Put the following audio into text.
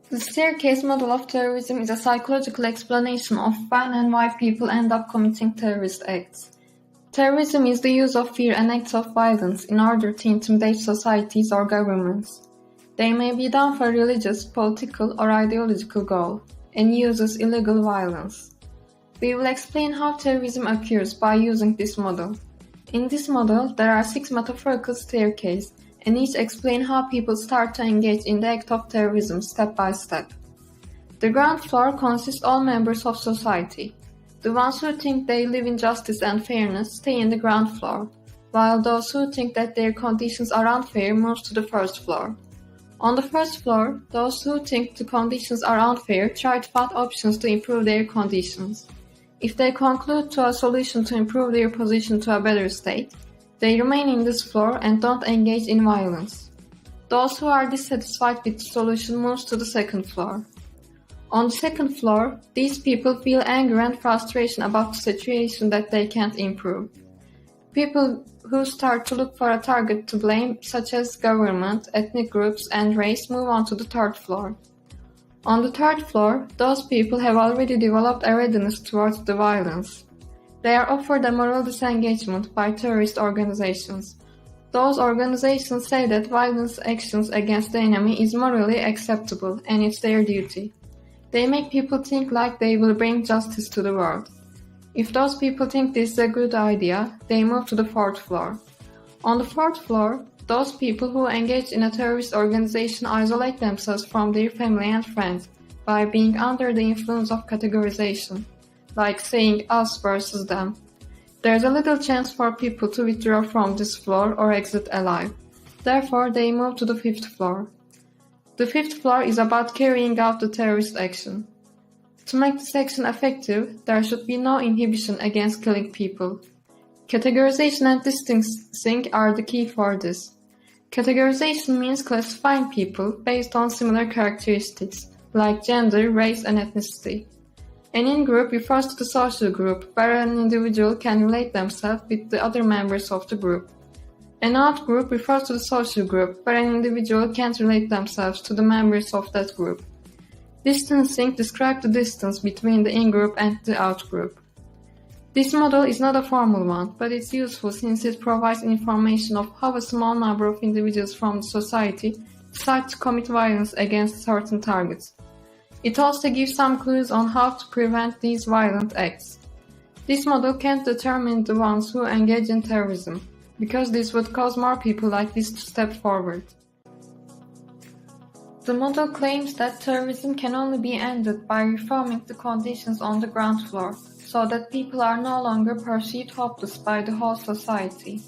The staircase model of terrorism is a psychological explanation of when and why people end up committing terrorist acts. Terrorism is the use of fear and acts of violence in order to intimidate societies or governments. They may be done for religious, political, or ideological goal, and uses illegal violence. We will explain how terrorism occurs by using this model. In this model, there are 6 metaphorical staircases, and each explain how people start to engage in the act of terrorism step by step. The ground floor consists all members of society. The ones who think they live in justice and fairness stay in the ground floor, while those who think that their conditions are unfair move to the first floor. On the first floor, those who think the conditions are unfair try to find options to improve their conditions. If they conclude to a solution to improve their position to a better state, they remain in this floor and don't engage in violence. Those who are dissatisfied with the solution move to the second floor. On the second floor, these people feel anger and frustration about the situation that they can't improve. People who start to look for a target to blame, such as government, ethnic groups, and race, move on to the third floor. On the third floor, those people have already developed a readiness towards the violence. They are offered a moral disengagement by terrorist organizations. Those organizations say that violence actions against the enemy is morally acceptable and it's their duty. They make people think like they will bring justice to the world. If those people think this is a good idea, they move to the fourth floor. On the fourth floor, those people who engage in a terrorist organization isolate themselves from their family and friends by being under the influence of categorization, like saying us versus them. There's a little chance for people to withdraw from this floor or exit alive. Therefore, they move to the fifth floor. The fifth floor is about carrying out the terrorist action. To make this action effective, there should be no inhibition against killing people. Categorization and distancing are the key for this. Categorization means classifying people based on similar characteristics, like gender, race, and ethnicity. An in-group refers to the social group, where an individual can relate themselves with the other members of the group. An out-group refers to the social group, where an individual can't relate themselves to the members of that group. Distancing describes the distance between the in-group and the out-group. This model is not a formal one, but it's useful since it provides information of how a small number of individuals from the society decide to commit violence against certain targets. It also gives some clues on how to prevent these violent acts. This model can't determine the ones who engage in terrorism, because this would cause more people like this to step forward. The model claims that terrorism can only be ended by reforming the conditions on the ground floor, so that people are no longer perceived hopeless by the whole society.